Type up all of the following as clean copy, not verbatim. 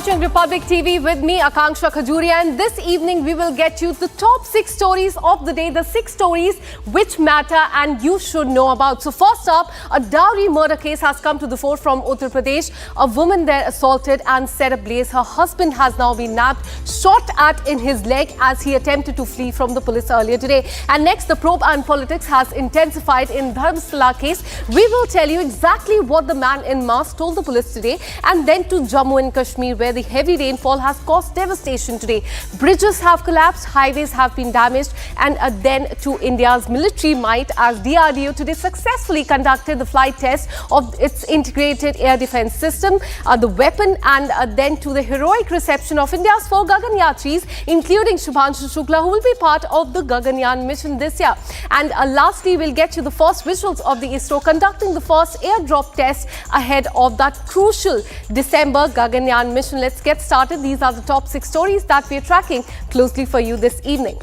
watching Republic TV with me, Akanksha Khajuria, and this evening we will get you the top 6 stories of the day, the 6 stories which matter and you should know about. So first up, a dowry murder case has come to the fore from Uttar Pradesh. A woman there assaulted and set ablaze. Her husband has now been nabbed, shot at in his leg as he attempted to flee from the police earlier today. And next, the probe and politics has intensified in Dharamsala case. We will tell you exactly what the man in mask told the police today, and then to Jammu and Kashmir, where the heavy rainfall has caused devastation today. Bridges have collapsed, highways have been damaged, and then to India's military might as DRDO today successfully conducted the flight test of its integrated air defense system, the weapon, and then to the heroic reception of India's 4 Gaganyatris, including Shubhanshu Shukla, who will be part of the Gaganyaan mission this year. And lastly, we'll get you the first visuals of the ISRO conducting the first airdrop test ahead of that crucial December Gaganyaan mission. Let's get started. These are the top 6 stories that we're tracking closely for you this evening.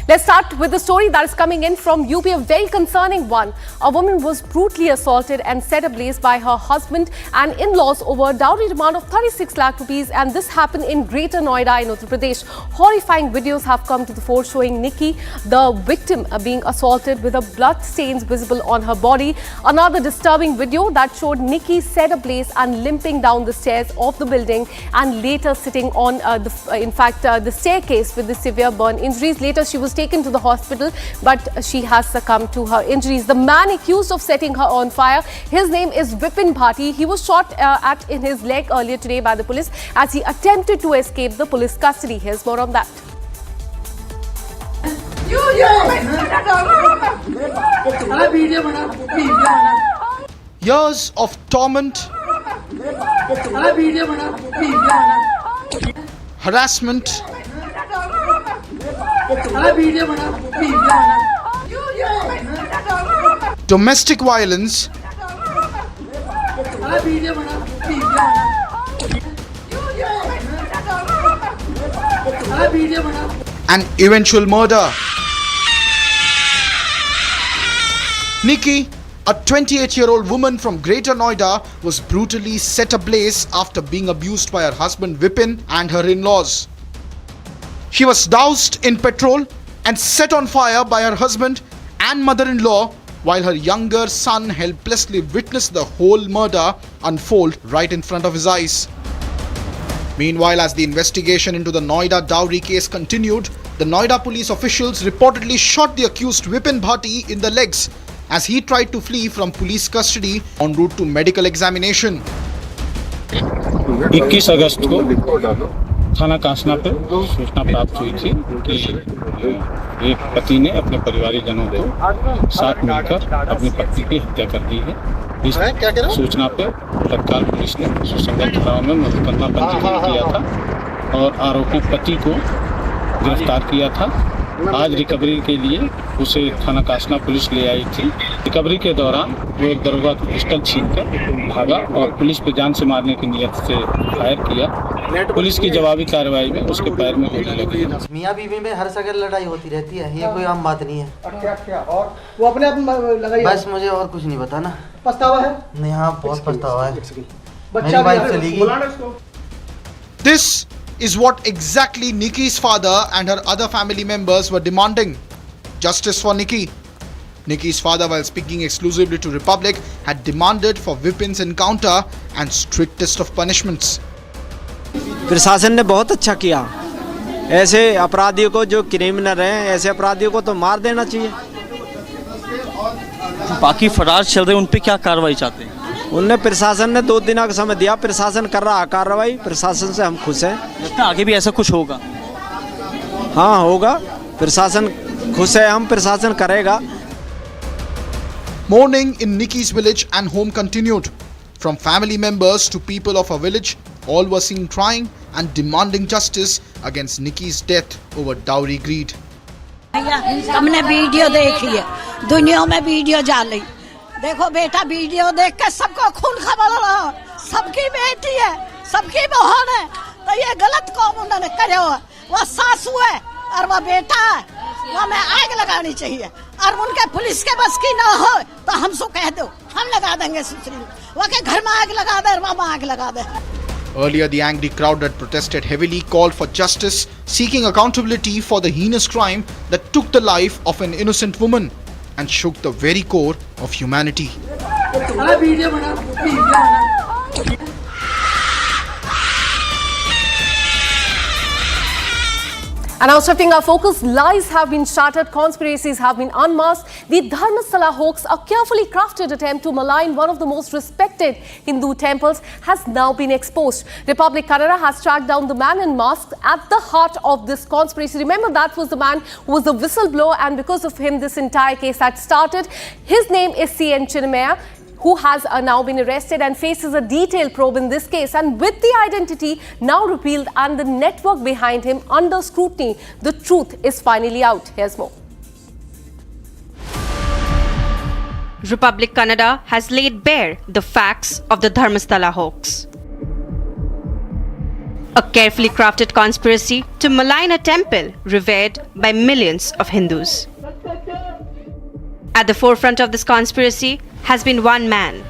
Let's start with the story that is coming in from UP, a very concerning one. A woman was brutally assaulted and set ablaze by her husband and in-laws over a dowry demand of 36 lakh rupees, and this happened in Greater Noida in Uttar Pradesh. Horrifying videos have come to the fore showing Nikki, the victim, being assaulted with blood stains visible on her body. Another disturbing video that showed Nikki set ablaze and limping down the stairs of the building and later sitting on the staircase with the severe burn injuries. Later, she was taken to the hospital, but she has succumbed to her injuries. The man accused of setting her on fire, his name is Vipin Bhati. He was shot at in his leg earlier today by the police as he attempted to escape the police custody. Here's more on that. Years of torment, harassment, domestic violence, and eventual murder. Nikki, a 28-year-old woman from Greater Noida, was brutally set ablaze after being abused by her husband Vipin and her in-laws. She was doused in petrol and set on fire by her husband and mother-in-law, while her younger son helplessly witnessed the whole murder unfold right in front of his eyes. Meanwhile, as the investigation into the Noida dowry case continued, the Noida police officials reportedly shot the accused Vipin Bhati in the legs as he tried to flee from police custody en route to medical examination. 21 अगस्त को थाना कांसना पे सूचना प्राप्त हुई थी कि एक पति ने अपने परिवारजनों को साथ मिलकर अपनी पत्नी की हत्या कर दी है। इस सूचना पे तत्काल पुलिस ने सुसंगत धाराओं में मुकदमा पंजीकृत किया था और आरोपी पति को गिरफ्तार किया था। आज रिकवरी के लिए उसे थाना कासना पुलिस ले आई थी। रिकवरी के दौरान वो एक दरोगा का पिस्टल छीनकर भागा और पुलिस पे जान से मारने की नियत से फायर किया। पुलिस की जवाबी कार्रवाई में उसके पैर में गोली लगी। मियां बीवी में हर जगह लड़ाई होती रहती है, ये कोई आम बात नहीं है। क्या और वो अपने आप लगाई? बस मुझे और कुछ नहीं पता ना। पछतावा है? नहीं, हाँ बहुत पछतावा है। बच्चा वाइफ चली गई। This is what exactly Nikki's father and her other family members were demanding. Justice for Nikki. Nikki's father, while speaking exclusively to Republic, had demanded for Vipin's encounter and strictest of punishments. प्रशासन ने बहुत अच्छा किया। ऐसे अपराधियों को, जो criminal हैं, ऐसे अपराधियों को तो मार देना चाहिए। बाकी फरार चल रहे, उन पे क्या कार्रवाई चाहते हैं? उनने प्रशासन ने 2 दिन का समय दिया, प्रशासन कर रहा है कार्रवाई। प्रशासन से हम खुश हैं। लगता है आगे भी ऐसा कुछ होगा? हाँ होगा, प्रशासन खुश है, हम प्रशासन करेगा। Mourning in Nikki's village and home continued. From family members to people of her village, all were seen crying and demanding justice against Nikki's death over dowry greed. हमने वीडियो देखी है, दुनिया में वीडियो डाली। देखो बेटा, वीडियो देख के सबको खून खबर रहा, सबकी बेटी है, सबकी बहन है, तो ये गलत काम उन्होंने करे हो। वह सासू है और वह बेटा है, वह में आग लगानी चाहिए। और उनके पुलिस के बस की ना हो तो हमसे कह दो, हम लगा देंगे। सुसरी वह के घर में आग लगा दे, वहाँ आग लगा दे। Earlier, the angry crowd that protested heavily called for justice, seeking accountability for the heinous crime that took the life of an innocent woman and shook the very core of humanity. And now shifting our focus, lies have been shattered, conspiracies have been unmasked. The Dharmasthala hoax, a carefully crafted attempt to malign one of the most respected Hindu temples, has now been exposed. Republic Kannada has tracked down the man in mask at the heart of this conspiracy. Remember, that was the man who was the whistleblower, and because of him, this entire case had started. His name is C.N. Chinnamaya, who has now been arrested and faces a detailed probe in this case. And with the identity now revealed and the network behind him under scrutiny, the truth is finally out. Here's more. Republic Kannada has laid bare the facts of the Dharmasthala hoax. A carefully crafted conspiracy to malign a temple revered by millions of Hindus. At the forefront of this conspiracy has been one man,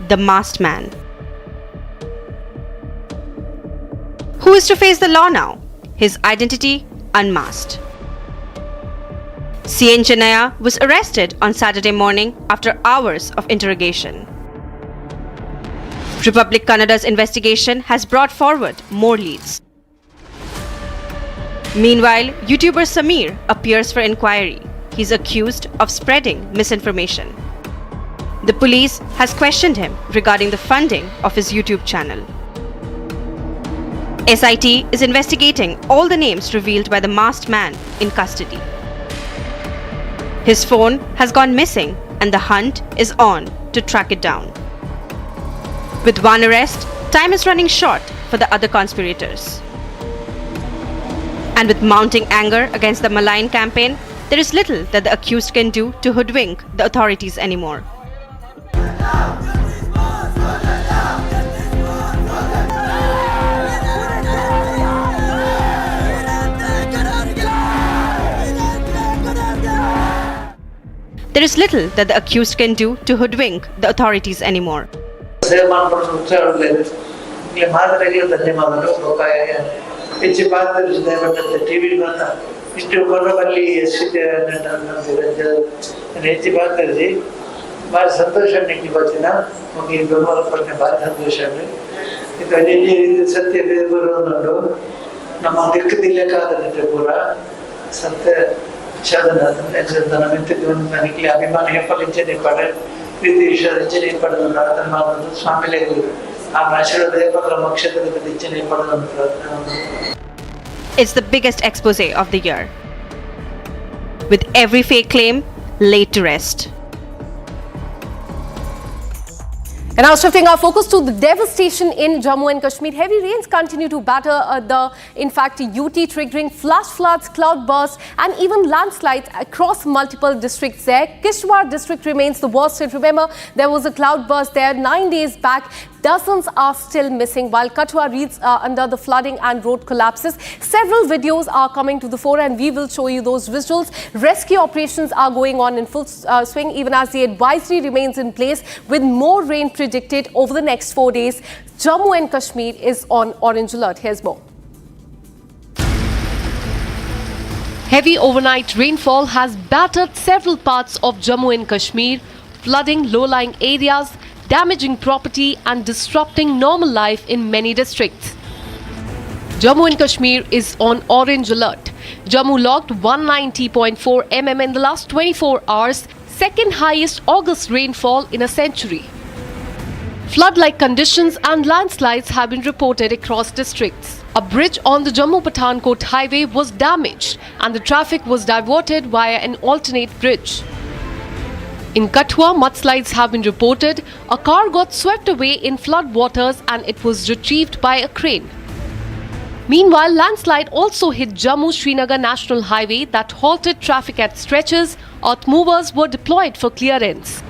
the masked man. Who is to face the law now? His identity unmasked. C.N. Chinnamaya was arrested on Saturday morning after hours of interrogation. Republic Kannada's investigation has brought forward more leads. Meanwhile, YouTuber Samir appears for inquiry. He's accused of spreading misinformation. The police has questioned him regarding the funding of his YouTube channel. SIT is investigating all the names revealed by the masked man in custody. His phone has gone missing and the hunt is on to track it down. With one arrest, time is running short for the other conspirators. And with mounting anger against the malign campaign, there is little that the accused can do to hoodwink the authorities anymore. There is little that the accused can do to hoodwink the authorities anymore. ಭಾರಿ ಸಂತೋಷ ನಿಮಗೆ ಗೊತ್ತಿನ ನಮಗೆ ಬೆಂಬಲ ಪಟ್ಟೆ ಭಾರಿ ಸಂತೋಷ ಇದು ಅಲ್ಲಿ ಸತ್ಯ ಬರುವುದು ನಮ್ಮ ದಿಕ್ಕದಿಲ್ಲಕ್ಕಾದಂತೆ ಪೂರ ಸತ್ಯ ಶಬ್ದ ಮಿತ್ತಿದ್ದು ನನಗೆ ಅಭಿಮಾನ ಹೆಪ್ಪಲಿಂಚನೆ ಪಡೆ ಪ್ರೀತಿ ವಿಶ್ವದಿಂಚನೆ ಪಡೆದು ಪ್ರಾರ್ಥನೆ ಮಾಡುವುದು ಸ್ವಾಮಿಲೇ ಆ ಆಶೀರ್ವಾದ ಪಕ್ಕಲ ಮಕ್ಷೇತ್ರದ ಇಂಚನೆ ಪಡೆದು ಪ್ರಾರ್ಥನೆ. It's the biggest expose of the year, with every fake claim laid to rest. And now shifting our focus to the devastation in Jammu and Kashmir. Heavy rains continue to batter UT, triggering flash floods, cloud bursts and even landslides across multiple districts there. Kishtwar district remains the worst hit. Remember, there was a cloud burst there 9 days back. Dozens are still missing, while Kathua reads under the flooding and road collapses. Several videos are coming to the fore and we will show you those visuals. Rescue operations are going on in full swing, even as the advisory remains in place with more rain predicted over the next 4 days. Jammu and Kashmir is on orange alert. Here's more. Heavy overnight rainfall has battered several parts of Jammu and Kashmir, flooding low-lying areas, damaging property and disrupting normal life in many districts. Jammu and Kashmir is on orange alert. Jammu logged 190.4 mm in the last 24 hours, second highest August rainfall in a century. Flood-like conditions and landslides have been reported across districts. A bridge on the Jammu-Pathankot highway was damaged and the traffic was diverted via an alternate bridge. In Kathua, mudslides have been reported. A car got swept away in flood waters and it was retrieved by a crane. Meanwhile, landslide also hit Jammu-Srinagar National Highway that halted traffic at stretches. Earth movers were deployed for clearance.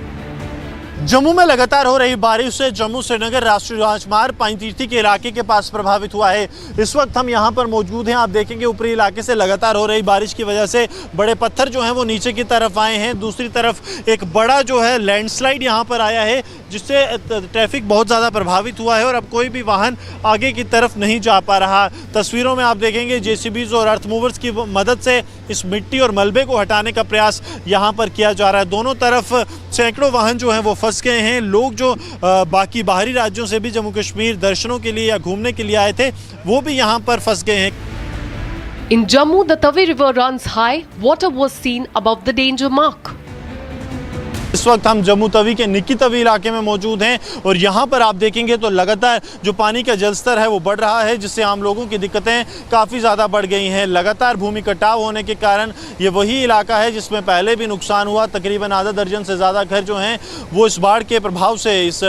Jammu में लगातार हो रही बारिश से जम्मू श्रीनगर राष्ट्रीय राजमार्ग पाइनतीर्थी के इलाके के पास प्रभावित हुआ है। इस वक्त हम यहां पर मौजूद हैं। आप देखेंगे ऊपरी इलाके से लगातार हो रही बारिश की वजह से बड़े पत्थर जो हैं वो नीचे की तरफ आए हैं। दूसरी तरफ एक बड़ा जो है लैंडस्लाइड यहां पर आया है, जिससे ट्रैफिक बहुत ज़्यादा प्रभावित हुआ है और अब कोई भी वाहन आगे की तरफ नहीं जा पा रहा। तस्वीरों में आप देखेंगे जेसीबीज और अर्थ मूवर्स की मदद से इस मिट्टी और मलबे को हटाने का प्रयास यहाँ पर किया जा रहा है। दोनों तरफ सैकड़ों वाहन जो हैं वो फंस गए हैं। लोग जो बाकी बाहरी राज्यों से भी जम्मू कश्मीर दर्शनों के लिए या घूमने के लिए आए थे, वो भी यहाँ पर फंस गए हैं। In Jammu, the Tavi River runs high. Water was seen above the danger mark. इस वक्त हम जम्मू तवी के निक्की तवी इलाके में मौजूद हैं और यहाँ पर आप देखेंगे तो लगातार जो पानी का जलस्तर है वो बढ़ रहा है, जिससे आम लोगों की दिक्कतें काफ़ी ज़्यादा बढ़ गई हैं। लगातार भूमि कटाव होने के कारण ये वही इलाका है जिसमें पहले भी नुकसान हुआ। तकरीबन आधा दर्जन से ज़्यादा घर जो हैं वो इस बाढ़ के प्रभाव से, इस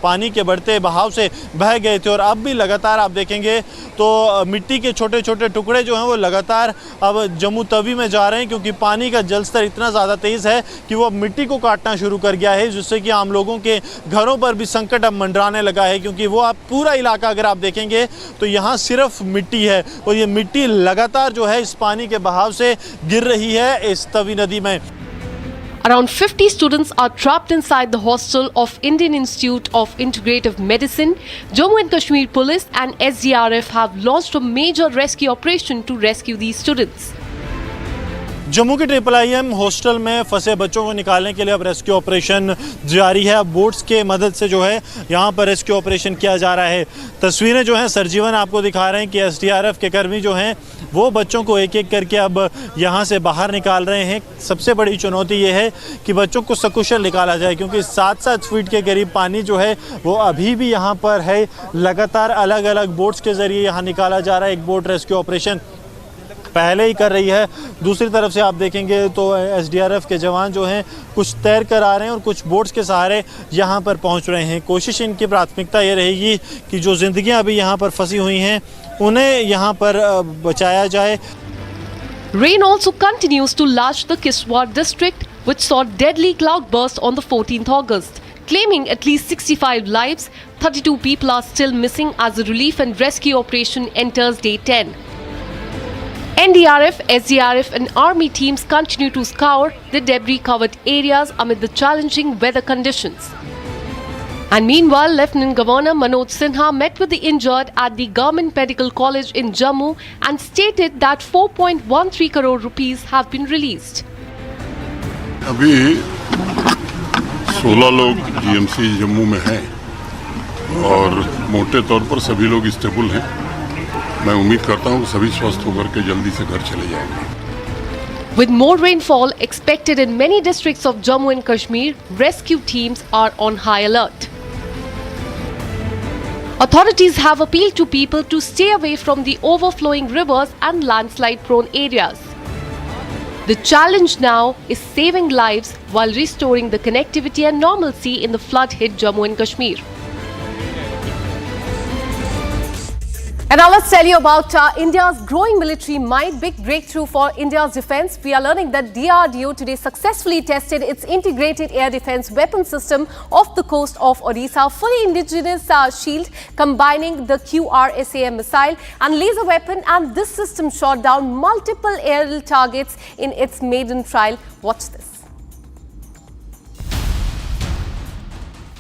पानी के बढ़ते बहाव से बह गए थे और अब भी लगातार आप देखेंगे तो मिट्टी के छोटे छोटे टुकड़े जो हैं वो लगातार अब जम्मू तवी में जा रहे हैं, क्योंकि पानी का जलस्तर इतना ज़्यादा तेज़ है कि वो अब मिट्टी को काटना शुरू कर गया है, जिससे कि आम लोगों के घरों पर भी संकट अब मंडराने लगा है। क्योंकि वो आप पूरा इलाका अगर आप देखेंगे तो यहाँ सिर्फ मिट्टी है और ये मिट्टी लगातार जो है इस पानी के बहाव से गिर रही है इस तवी नदी में। Around 50 students are trapped inside the hostel of Indian Institute of Integrative Medicine. Jammu and Kashmir Police and SDRF have launched a major rescue operation to rescue these students. Jammu के IIM हॉस्टल में फंसे बच्चों को निकालने के लिए अब rescue operation जारी है। अब बोट्स के मदद से जो है यहाँ पर रेस्क्यू ऑपरेशन किया जा रहा है। तस्वीरें जो हैं सरजीवन आपको दिखा रहे हैं कि SDRF के कर्मी जो हैं वो बच्चों को एक एक करके अब यहाँ से बाहर निकाल रहे हैं। सबसे बड़ी चुनौती ये है कि बच्चों को सकुशल निकाला जाए, क्योंकि 7-7 फीट के करीब पानी जो है वो अभी भी यहाँ पर है। लगातार अलग अलग बोट्स के ज़रिए यहाँ निकाला जा रहा है। एक बोट रेस्क्यू ऑपरेशन पहले ही कर रही है। दूसरी तरफ से आप देखेंगे तो SDRF के जवान जो हैं कुछ तैर कर आ रहे हैं और कुछ बोट्स के सहारे यहाँ पर पहुँच रहे हैं। कोशिश इनकी प्राथमिकता ये रहेगी कि जो ज़िंदगियाँ अभी यहाँ पर फंसी हुई हैं उन्हें यहाँ पर बचाया जाए। Rain also continues to lash the Kiswar district, which saw deadly cloudburst on the 14th August, claiming at least 65 lives. 32 people are still missing as the relief and rescue operation enters day 10. NDRF, SDRF and army teams continue to scour the debris-covered areas amid the challenging weather conditions. And meanwhile, Lieutenant Governor Manoj Sinha met with the injured at the Government Medical College in Jammu and stated that 4.13 crore rupees have been released. अभी 16 लोग GMC Jammu में हैं और मोटे तौर पर सभी लोग स्टेबल हैं। मैं उम्मीद करता हूं कि सभी स्वस्थ होकर के जल्दी से घर चले जाएंगे। With more rainfall expected in many districts of Jammu and Kashmir, rescue teams are on high alert. Authorities have appealed to people to stay away from the overflowing rivers and landslide-prone areas. The challenge now is saving lives while restoring the connectivity and normalcy in the flood-hit Jammu and Kashmir. And now let's tell you about India's growing military might. Big breakthrough for India's defense. We are learning that DRDO today successfully tested its integrated air defense weapon system off the coast of Odisha. Fully indigenous shield combining the QRSAM missile and laser weapon, and this system shot down multiple aerial targets in its maiden trial. Watch this.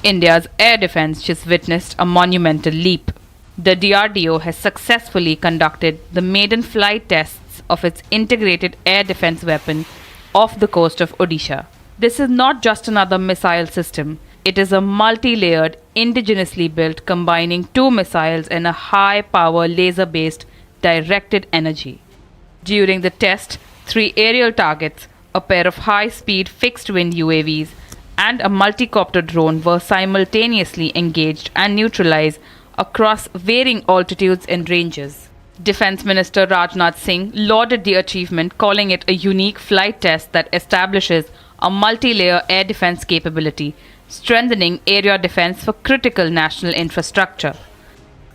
India's air defense just witnessed a monumental leap. The DRDO has successfully conducted the maiden flight tests of its integrated air defense weapon off the coast of Odisha. This is not just another missile system. It is a multi-layered, indigenously built, combining 2 missiles and a high-power laser-based directed energy. During the test, 3 aerial targets, a pair of high-speed fixed-wing UAVs, and a multi-copter drone were simultaneously engaged and neutralized across varying altitudes and ranges. Defense Minister Rajnath Singh lauded the achievement, calling it a unique flight test that establishes a multi-layer air defense capability, strengthening area defense for critical national infrastructure.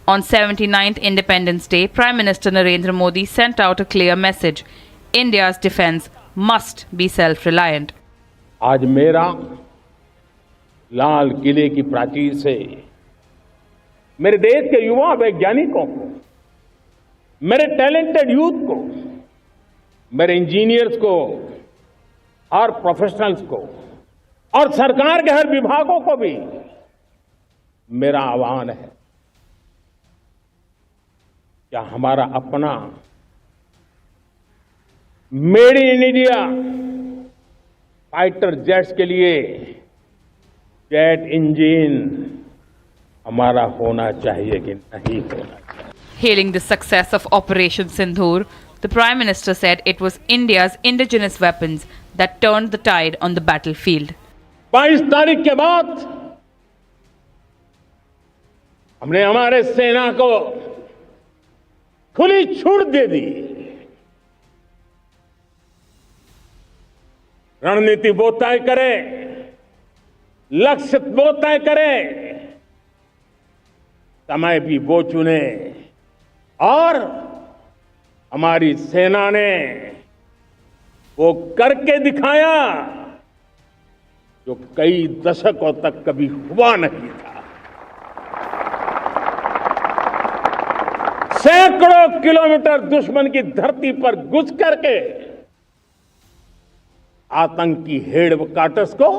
On 79th Independence Day, Prime Minister Narendra Modi sent out a clear message: India's defense must be self-reliant. आज मेरा लाल किले की प्राचीर से मेरे देश के युवा वैज्ञानिकों को, मेरे टैलेंटेड यूथ को, मेरे इंजीनियर्स को और प्रोफेशनल्स को और सरकार के हर विभागों को भी मेरा आह्वान है, क्या हमारा अपना made in India fighter jets के लिए जेट इंजन हमारा होना चाहिए कि नहीं होना चाहिए? Hailing the success of Operation Sindhur, the Prime Minister said it was India's indigenous weapons that turned the tide on the battlefield. 22 तारीख के बाद हमने हमारे सेना को खुली छूट दे दी। रणनीति वो तय करे, लक्ष्य वो तय करे, समय भी वो चुने और हमारी सेना ने वो करके दिखाया जो कई दशकों तक कभी हुआ नहीं था। सैकड़ों किलोमीटर दुश्मन की धरती पर घुस करके आतंकी हेडक्वार्टर्स को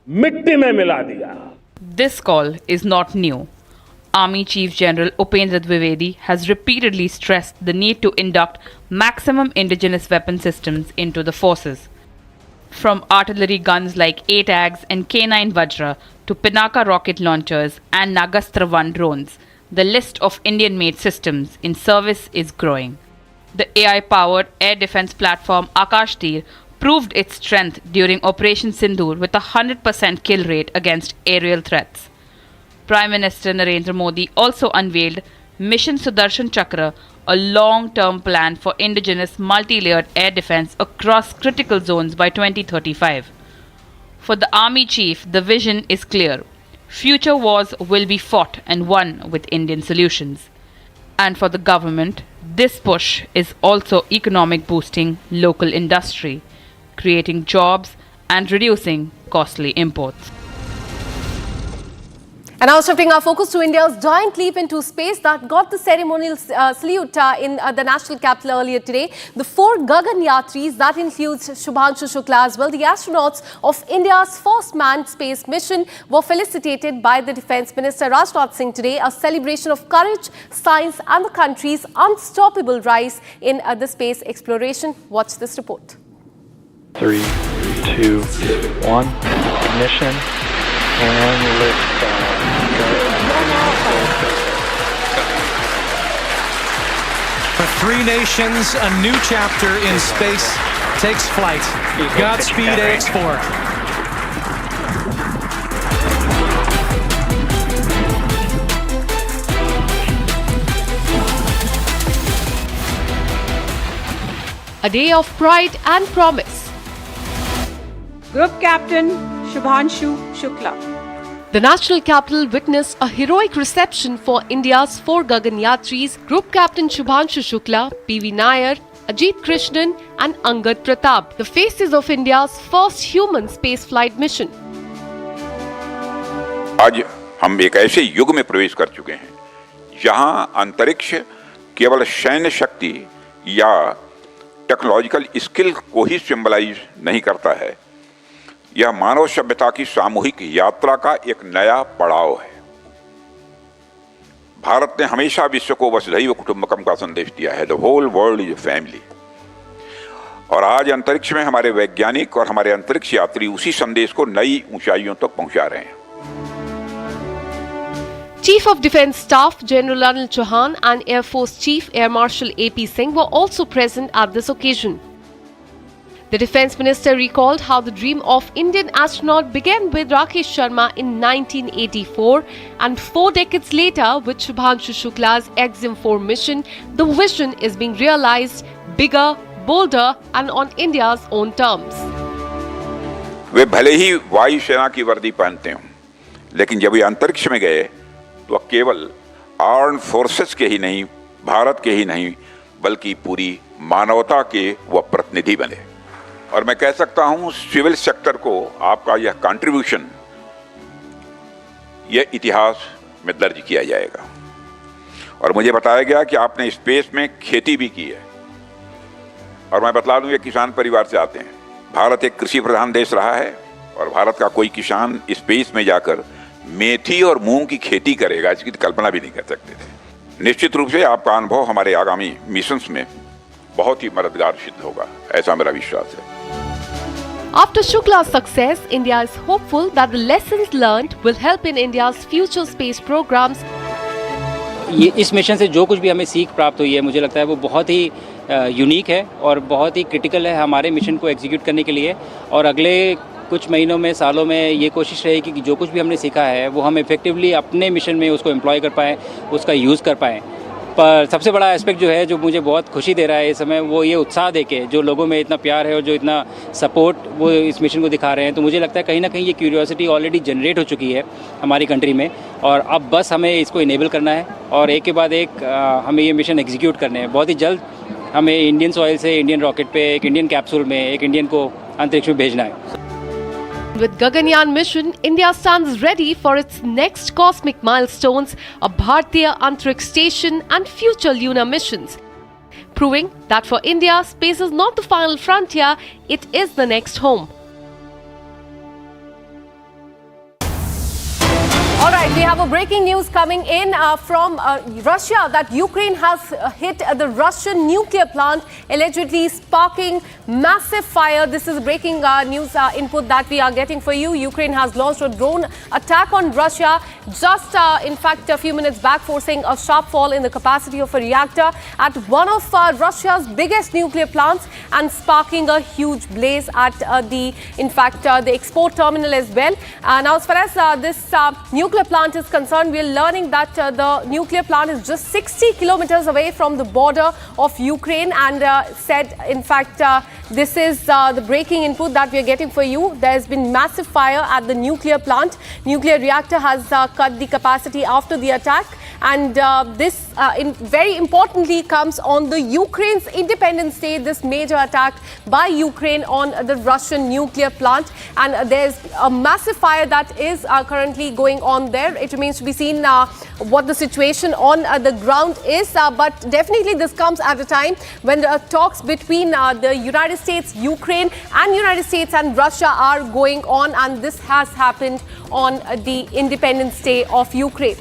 मिट्टी में मिला दिया। This call is not new. Army Chief General Upendra Dwivedi has repeatedly stressed the need to induct maximum indigenous weapon systems into the forces. From artillery guns like ATAGS and K9 Vajra to Pinaka rocket launchers and Nagastra 1 drones, the list of Indian-made systems in service is growing. The AI-powered air defense platform Akash Tir proved its strength during Operation Sindhur with a 100% kill rate against aerial threats. Prime Minister Narendra Modi also unveiled Mission Sudarshan Chakra, a long-term plan for indigenous multi-layered air defense across critical zones by 2035. For the Army Chief, the vision is clear. Future wars will be fought and won with Indian solutions. And for the government, this push is also economic boosting local industry, creating jobs and reducing costly imports. And now shifting our focus to India's giant leap into space that got the ceremonial salute in the national capital earlier today. The 4 Gaganyatris, that includes Shubhanshu Shukla as well, the astronauts of India's first manned space mission, were felicitated by the Defence Minister Rajnath Singh today, a celebration of courage, science and the country's unstoppable rise in the space exploration. Watch this report. 3, 2, 1, ignition and lift. For 3 nations, a new chapter in space takes flight. Godspeed, AX4. A day of pride and promise. Group Captain Shubhanshu Shukla. The national capital witnessed a heroic reception for India's 4 Gaganyatris, Group Captain Shubhanshu Shukla, PV Nair, Ajit Krishnan and Angad Pratap, the faces of India's first human spaceflight mission. आज हम एक ऐसे युग में प्रवेश कर चुके हैं जहां अंतरिक्ष केवल सैन्य शक्ति या टेक्नोलॉजिकल स्किल को ही सिंबलाइज नहीं करता है, यह मानव सभ्यता की सामूहिक यात्रा का एक नया पड़ाव है। भारत ने हमेशा विश्व को वसुधैव कुटुंबकम का संदेश दिया है, the whole world is a family. और आज अंतरिक्ष में हमारे वैज्ञानिक और हमारे अंतरिक्ष यात्री उसी संदेश को नई ऊंचाइयों तक पहुंचा रहे हैं। Chief of Defence Staff General Anil Chauhan and Air Force Chief Air Marshal AP Singh were also present at this occasion. The Defence Minister recalled how the dream of Indian astronaut began with Rakesh Sharma in 1984, and 4 decades later with Shubhanshu Shukla's EXIM-4 mission, the vision is being realized bigger, bolder and on India's own terms. वे भले ही वायुसेना की वर्दी पहनते हों, लेकिन जब वे अंतरिक्ष में गए तो केवल आर्म्ड फोर्सेस के ही नहीं, भारत के ही नहीं, बल्कि पूरी मानवता के वह प्रतिनिधि बने। और मैं कह सकता हूं सिविल सेक्टर को आपका यह कंट्रीब्यूशन यह इतिहास में दर्ज किया जाएगा। और मुझे बताया गया कि आपने स्पेस में खेती भी की है, और मैं बतला दूं ये किसान परिवार से आते हैं। भारत एक कृषि प्रधान देश रहा है और भारत का कोई किसान स्पेस में जाकर मेथी और मूंग की खेती करेगा, इसकी कल्पना भी नहीं कर सकते थे। निश्चित रूप से आपका अनुभव हमारे आगामी मिशंस में बहुत ही मददगार सिद्ध होगा, ऐसा मेरा विश्वास है। After Shukla's success, India is hopeful that the lessons learned will help in India's future space programs. ये इस मिशन से जो कुछ भी हमें सीख प्राप्त हुई है, मुझे लगता है वो बहुत ही यूनिक है और बहुत ही क्रिटिकल है हमारे मिशन को एग्जीक्यूट करने के लिए। और अगले कुछ महीनों में, सालों में ये कोशिश रहेगी कि जो कुछ भी हमने सीखा है वो हम इफेक्टिवली अपने मिशन में उसको एम्प्लॉय कर पाएँ, उसका यूज़ कर पाएँ। पर सबसे बड़ा एस्पेक्ट जो है, जो मुझे बहुत खुशी दे रहा है इस समय, वो ये उत्साह देके जो लोगों में इतना प्यार है और जो इतना सपोर्ट वो इस मिशन को दिखा रहे हैं। तो मुझे लगता है कहीं ना कहीं ये क्यूरियोसिटी ऑलरेडी जनरेट हो चुकी है हमारी कंट्री में, और अब बस हमें इसको इनेबल करना है और एक के बाद एक हमें ये मिशन एग्जीक्यूट करने हैं। बहुत ही जल्द हमें इंडियन सॉइल से इंडियन रॉकेट पे, एक इंडियन कैप्सूल में एक इंडियन को अंतरिक्ष में भेजना है। With Gaganyaan mission, India stands ready for its next cosmic milestones, a Bharatiya Antariksh Station and future lunar missions, proving that for India, space is not the final frontier, it is the next home. All right, we have a breaking news coming in from Russia that Ukraine has hit the Russian nuclear plant, allegedly sparking massive fire. This is breaking news input that we are getting for you. Ukraine has launched a drone attack on Russia just, in fact, a few minutes back, forcing a sharp fall in the capacity of a reactor at one of Russia's biggest nuclear plants and sparking a huge blaze at the export terminal as well. Now, as far as this nuclear plant is concerned, we are learning that the nuclear plant is just 60 kilometers away from the border of Ukraine, and said, in fact, this is the breaking input that we are getting for you. There has been massive fire at the nuclear plant. Nuclear reactor has cut the capacity after the attack, and this very importantly comes on the Ukraine's Independence Day, this major attack by Ukraine on the Russian nuclear plant, and there's a massive fire that is currently going on there. It remains to be seen what the situation on the ground is, but definitely this comes at a time when the talks between the United States, Ukraine and United States and Russia are going on, and this has happened on the Independence Day of Ukraine.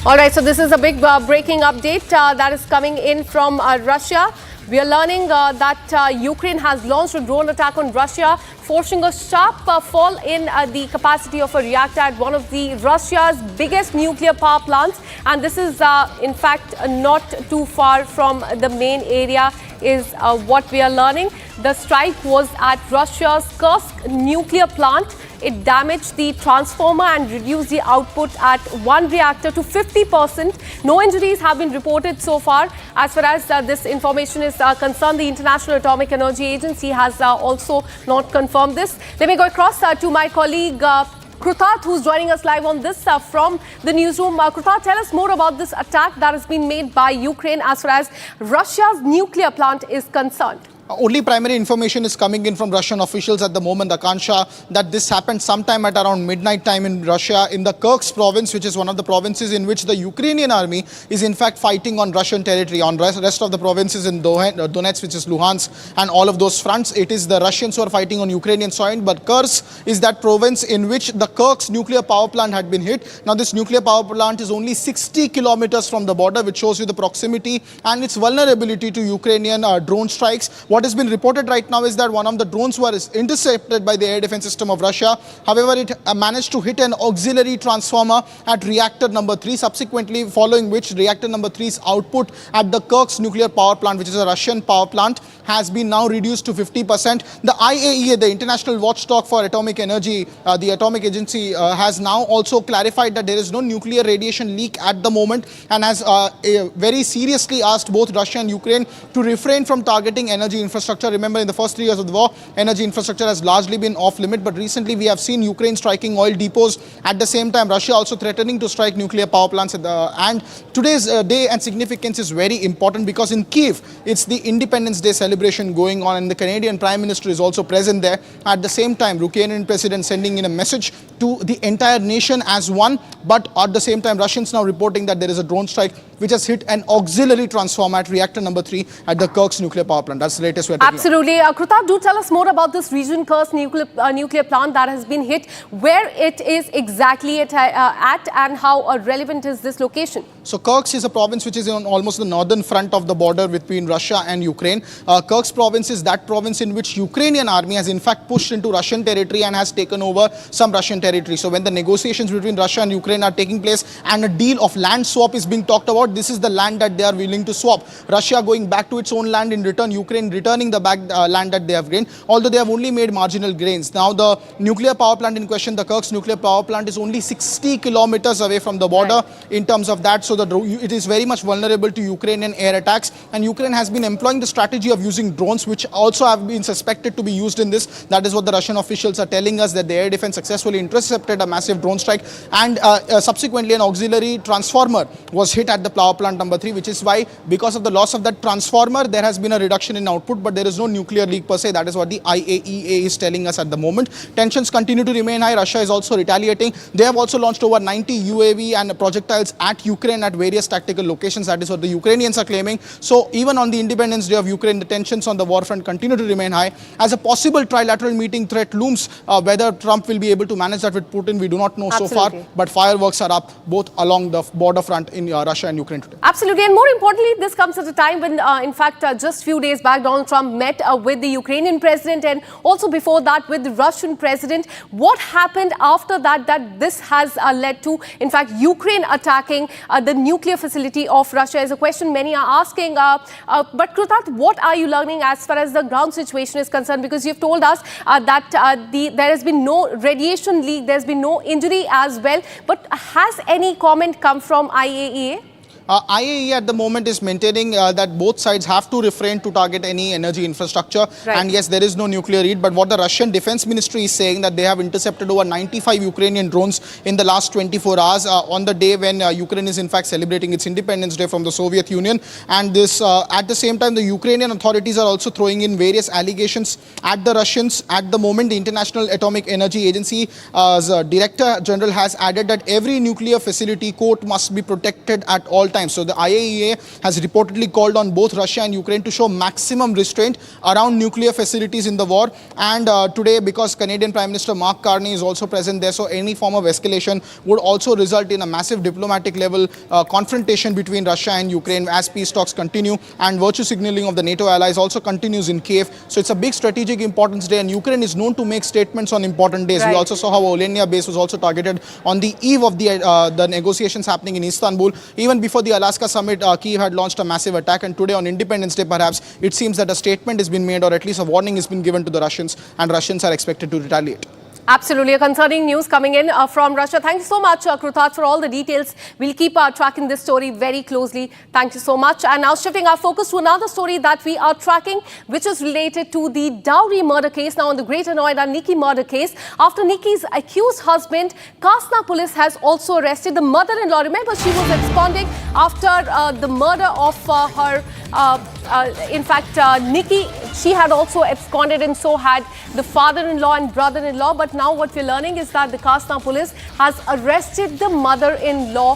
All right, so this is a big breaking update that is coming in from Russia. We are learning that Ukraine has launched a drone attack on Russia, forcing a sharp fall in the capacity of a reactor at one of the Russia's biggest nuclear power plants. And this is, in fact, not too far from the main area is what we are learning. The strike was at Russia's Kursk nuclear plant. It damaged the transformer and reduced the output at one reactor to 50%. No injuries have been reported so far. As far as this information is concerned, the International Atomic Energy Agency has also not confirmed this. Let me go across to my colleague Krutat, who's joining us live on this from the newsroom. Krutat, tell us more about this attack that has been made by Ukraine as far as Russia's nuclear plant is concerned. Only primary information is coming in from Russian officials at the moment, Akansha, that this happened sometime at around midnight time in Russia, in the Kursk province, which is one of the provinces in which the Ukrainian army is in fact fighting on Russian territory. On rest of the provinces in Donetsk, which is Luhansk, and all of those fronts, it is the Russians who are fighting on Ukrainian soil. But Kursk is that province in which the Kursk nuclear power plant had been hit. Now, this nuclear power plant is only 60 kilometers from the border, which shows you the proximity and its vulnerability to Ukrainian drone strikes. What has been reported right now is that one of the drones was intercepted by the air defense system of Russia. However, it managed to hit an auxiliary transformer at reactor number 3, subsequently following which reactor number 3's output at the Kursk nuclear power plant, which is a Russian power plant, has been now reduced to 50%. The IAEA, the International Watchdog for Atomic Energy, the atomic agency, has now also clarified that there is no nuclear radiation leak at the moment, and has very seriously asked both Russia and Ukraine to refrain from targeting energy infrastructure. Remember, in the first 3 years of the war, energy infrastructure has largely been off limit, but recently we have seen Ukraine striking oil depots. At the same time, Russia also threatening to strike nuclear power plants. And today's day and significance is very important because in Kyiv, it's the Independence Day celebration going on, and the Canadian Prime Minister is also present there. At the same time, Ukrainian President sending in a message to the entire nation as one, but at the same time, Russians now reporting that there is a drone strike which has hit an auxiliary transformer at reactor number 3 at the Kursk nuclear power plant. That's the latest we're taking. Absolutely. Kruta, do tell us more about this region Kursk nuclear plant that has been hit, where it is exactly at and how relevant is this location? So Kursk is a province which is on almost the northern front of the border between Russia and Ukraine. Kursk province is that province in which Ukrainian army has in fact pushed into Russian territory and has taken over some Russian territory. So when the negotiations between Russia and Ukraine are taking place and a deal of land swap is being talked about, this is the land that they are willing to swap. Russia going back to its own land, in return Ukraine returning the back land that they have gained, although they have only made marginal gains. Now the nuclear power plant in question, the Kursk nuclear power plant, is only 60 kilometers away from the border in terms of that. So it is very much vulnerable to Ukrainian air attacks, and Ukraine has been employing the strategy of using drones, which also have been suspected to be used in this. That is what the Russian officials are telling us, that the air defense successfully intercepted a massive drone strike, and subsequently an auxiliary transformer was hit at the power plant number 3, which is why, because of the loss of that transformer, there has been a reduction in output, but there is no nuclear leak per se. That is what the IAEA is telling us at the moment. Tensions continue to remain high. Russia is also retaliating. They have also launched over 90 UAV and projectiles at Ukraine at various tactical locations. That is what the Ukrainians are claiming. So even on the Independence Day of Ukraine, the tensions on the war front continue to remain high. As a possible trilateral meeting threat looms, whether Trump will be able to manage that with Putin, we do not know so far. But fireworks are up both along the border front in Russia and Ukraine today. Absolutely. And more importantly, this comes at a time when, in fact, just few days back, Donald Trump met with the Ukrainian president, and also before that with the Russian president. What happened after that this has led to, in fact, Ukraine attacking the nuclear facility of Russia is a question many are asking. But Krutat, what are you learning as far as the ground situation is concerned? Because you've told us that there has been no radiation leak, there's been no injury as well. But has any comment come from IAEA? IAEA at the moment is maintaining that both sides have to refrain to target any energy infrastructure. Right. And yes, there is no nuclear read. But what the Russian Defense Ministry is saying, that they have intercepted over 95 Ukrainian drones in the last 24 hours on the day when Ukraine is in fact celebrating its Independence Day from the Soviet Union. And this, at the same time, the Ukrainian authorities are also throwing in various allegations at the Russians. At the moment, the International Atomic Energy Agency's Director General has added that every nuclear facility, quote, must be protected at all times. So the IAEA has reportedly called on both Russia and Ukraine to show maximum restraint around nuclear facilities in the war. And today, because Canadian Prime Minister Mark Carney is also present there, so any form of escalation would also result in a massive diplomatic level confrontation between Russia and Ukraine as peace talks continue, and virtue signaling of the NATO allies also continues in Kyiv. So it's a big strategic importance day, and Ukraine is known to make statements on important days. Right. We also saw how Olenia base was also targeted on the eve of the negotiations happening in Istanbul. Even before the Alaska summit, Kyiv had launched a massive attack, and today on Independence Day perhaps it seems that a statement has been made, or at least a warning has been given to the Russians, and Russians are expected to retaliate. Absolutely. A concerning news coming in from Russia. Thank you so much, Krutat, for all the details. We'll keep tracking this story very closely. Thank you so much. And now shifting our focus to another story that we are tracking, which is related to the dowry murder case. Now, in the Greater Noida Nikki murder case, after Nikki's accused husband, Kasna police has also arrested the mother-in-law. Remember, she was absconding after the murder of her. In fact, Nikki, she had also absconded, and so had the father-in-law and brother-in-law. But now what we're learning is that the Kasna police has arrested the mother-in-law.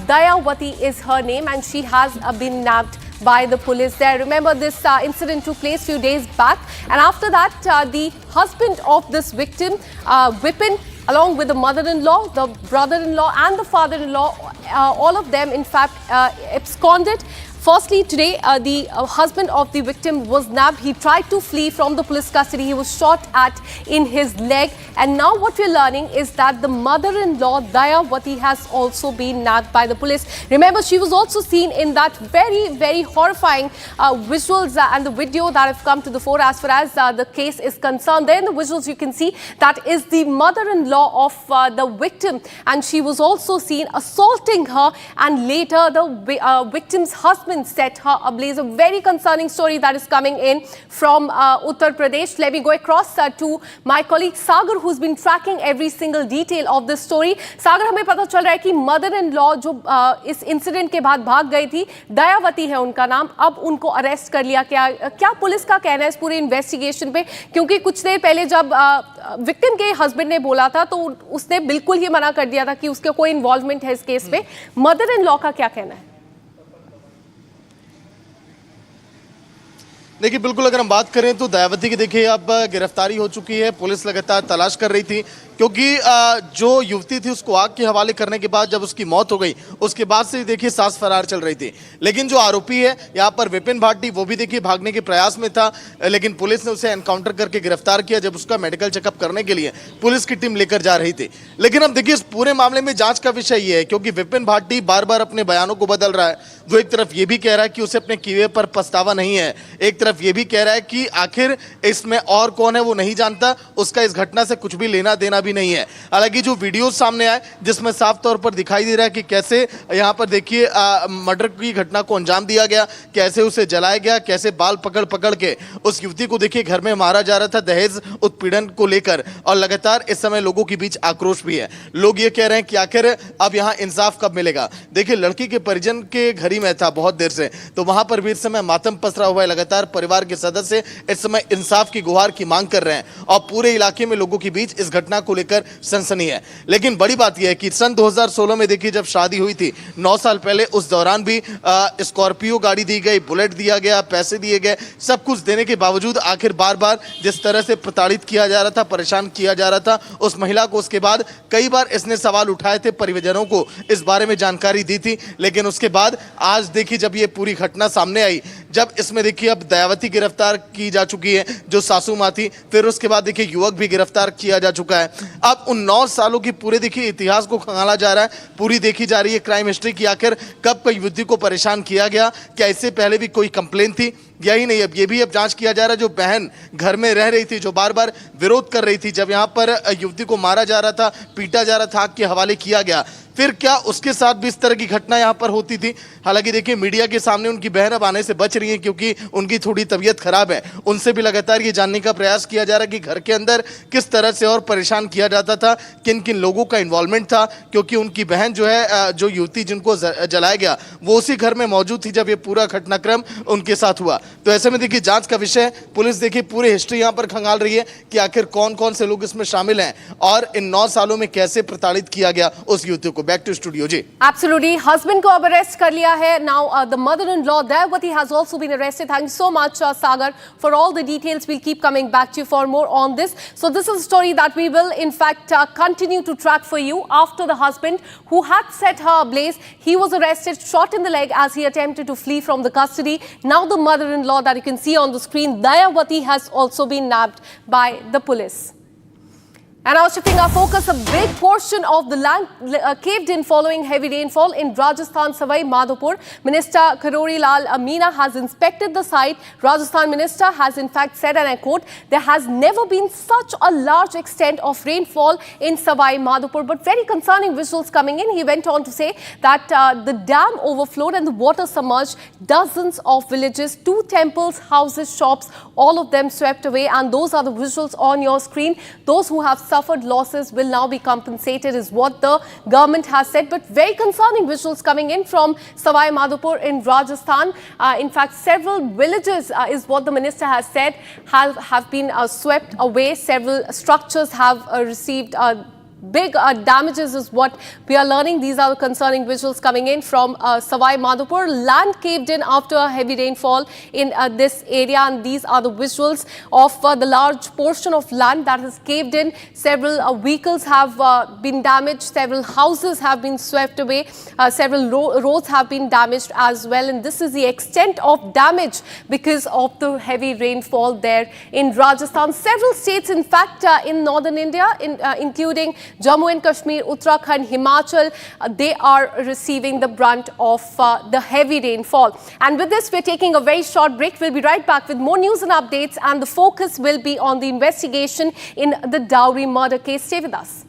Dayawati is her name, and she has been nabbed by the police there. Remember, this incident took place a few days back. And after that, the husband of this victim, Vipin, along with the mother-in-law, the brother-in-law and the father-in-law, all of them, in fact, absconded. Firstly, today, the husband of the victim was nabbed. He tried to flee from the police custody. He was shot at in his leg. And now what we're learning is that the mother-in-law, Dayawati, has also been nabbed by the police. Remember, she was also seen in that very, very horrifying visuals and the video that have come to the fore as far as the case is concerned. There in the visuals, you can see that is the mother-in-law of the victim. And she was also seen assaulting her. And later, the victim's husband husband set her ablaze. A very concerning story that is coming in from Uttar Pradesh. Let me go across to my colleague Sagar, who's been tracking every single detail of this story. Sagar, हमें पता चल रहा है कि mother-in-law जो इस incident के बाद भाग गई थी, दयावती है उनका नाम, अब उनको अरेस्ट कर लिया। क्या पुलिस का कहना है इस पूरे इन्वेस्टिगेशन पे? क्योंकि कुछ देर पहले जब विक्टिम के हस्बैंड ने बोला था तो उसने बिल्कुल ही मना कर दिया था कि उसका कोई इन्वॉल्वमेंट है इस केस में। मदर इन लॉ का क्या कहना है? देखिए, बिल्कुल अगर हम बात करें तो दयावती की देखिए अब गिरफ्तारी हो चुकी है। पुलिस लगातार तलाश कर रही थी क्योंकि जो युवती थी उसको आग के हवाले करने के बाद जब उसकी मौत हो गई उसके बाद से देखिए सांस फरार चल रही थी। लेकिन जो आरोपी है यहाँ पर विपिन भाटी, वो भी देखिए भागने के प्रयास में था, लेकिन पुलिस ने उसे एनकाउंटर करके गिरफ्तार किया जब उसका मेडिकल चेकअप करने के लिए पुलिस की टीम लेकर जा रही थी। लेकिन अब देखिए इस पूरे मामले में जांच का विषय ये है क्योंकि विपिन भाटी बार बार अपने बयानों को बदल रहा है। वो एक तरफ ये भी कह रहा है कि उसे अपने किए पर पछतावा नहीं है, एक तरफ ये भी कह रहा है कि आखिर इसमें और कौन है वो नहीं जानता, उसका इस घटना से कुछ भी लेना देना भी नहीं है। हालांकि जो वीडियो सामने आए जिसमें साफ तौर पर दिखाई दे रहा है कि कैसे यहाँ पर देखिए मर्डर की घटना को अंजाम दिया गया, कैसे उसे जलाया गया, कैसे बाल पकड़ पकड़ के उस युवती को देखिए घर में मारा जा रहा था दहेज उत्पीड़न को लेकर। और लगातार इस समय लोगों के बीच आक्रोश भी है। लोग ये कह रहे हैं कि आखिर अब यहाँ इंसाफ कब मिलेगा। देखिए, लड़की के परिजन के घर ही में था बहुत देर से, तो वहां पर भी इस समय मातम पसरा हुआ है। लगातार परिवार के सदस्य इस समय इंसाफ की गुहार की मांग कर रहे हैं और पूरे इलाके में लोगों के बीच इस घटना को लेकर सनसनी है। लेकिन बड़ी बात यह है कि सन 2016 में देखिए जब शादी हुई थी 9 साल पहले, उस दौरान भी स्कॉर्पियो गाड़ी दी गई, बुलेट दिया गया, पैसे दिए गए, सब कुछ देने के बावजूद आखिर बार बार जिस तरह से प्रताड़ित किया जा रहा था, परेशान किया जा रहा था उस महिला को, उसके बाद कई बार इसने सवाल उठाए थे, परिवारजनों को इस बारे में जानकारी दी थी। लेकिन उसके बाद आज देखिए जब ये पूरी घटना सामने आई, जब इसमें देखिए अब दयावती गिरफ्तार की जा चुकी है जो सासू माँ थी, फिर उसके बाद देखिए युवक भी गिरफ्तार किया जा चुका है। अब उन 9 सालों की पूरे देखिए इतिहास को खंगाला जा रहा है, पूरी देखी जा रही है क्राइम हिस्ट्री की आखिर कब कोई युवती को परेशान किया गया, क्या इससे पहले भी कोई कंप्लेन थी, यही नहीं अब ये भी अब जांच किया जा रहा है। जो बहन घर में रह रही थी, जो बार बार विरोध कर रही थी, जब यहाँ पर युवती को मारा जा रहा था, पीटा जा रहा था, आग के हवाले किया गया, फिर क्या उसके साथ भी इस तरह की घटना यहाँ पर होती थी? हालांकि देखिए मीडिया के सामने उनकी बहन अब आने से बच रही है क्योंकि उनकी थोड़ी तबीयत खराब है। उनसे भी लगातार ये जानने का प्रयास किया जा रहा है कि घर के अंदर किस तरह से और परेशान किया जाता था, किन किन लोगों का इन्वॉल्वमेंट था, क्योंकि उनकी बहन जो है, जो युवती जिनको जलाया गया, वो उसी घर में मौजूद थी जब ये पूरा घटनाक्रम उनके साथ हुआ। तो ऐसे में देखिए जांच का विषय, पुलिस देखिए पूरी हिस्ट्री यहाँ पर खंगाल रही है कि आखिर कौन कौन से लोग इसमें शामिल हैं और इन 9 सालों में कैसे प्रताड़ित किया गया उस युवती को। बैक टू स्टूडियो जी। Absolutely. Husband को अब अरेस्ट कर लिया है. Now the mother-in-law Dayavati has also been arrested. Thank you so much, Sagar, for all the details. We'll keep coming back to you for more on this. So this is a story that we will in fact continue to track for you. After the husband who had set her ablaze, he was arrested, shot in the leg as he attempted to flee from the custody. Now the mother-in-law that you can see on the screen, Dayavati, has also been nabbed by the police. And now shifting our focus, a big portion of the land caved in following heavy rainfall in Rajasthan, Savai Madhopur. Minister Karori Lal Meena has inspected the site. Rajasthan Minister has in fact said, and I quote, there has never been such a large extent of rainfall in Savai Madhopur. But very concerning visuals coming in. He went on to say that the dam overflowed and the water submerged dozens of villages, 2 temples, houses, shops, all of them swept away. And those are the visuals on your screen. Those who have suffered losses will now be compensated is what the government has said. But very concerning visuals coming in from Savai Madhopur in Rajasthan. In fact, several villages is what the minister has said have been swept away. Several structures have received big damages is what we are learning. These are the concerning visuals coming in from Savai Madhopur. Land caved in after a heavy rainfall in this area, and these are the visuals of the large portion of land that has caved in. Several vehicles have been damaged, several houses have been swept away, several roads have been damaged as well, and this is the extent of damage because of the heavy rainfall there in Rajasthan. Several states in fact in northern India, including Jammu and Kashmir, Uttarakhand, Himachal, they are receiving the brunt of the heavy rainfall. And with this, we're taking a very short break. We'll be right back with more news and updates, and the focus will be on the investigation in the dowry murder case. Stay with us.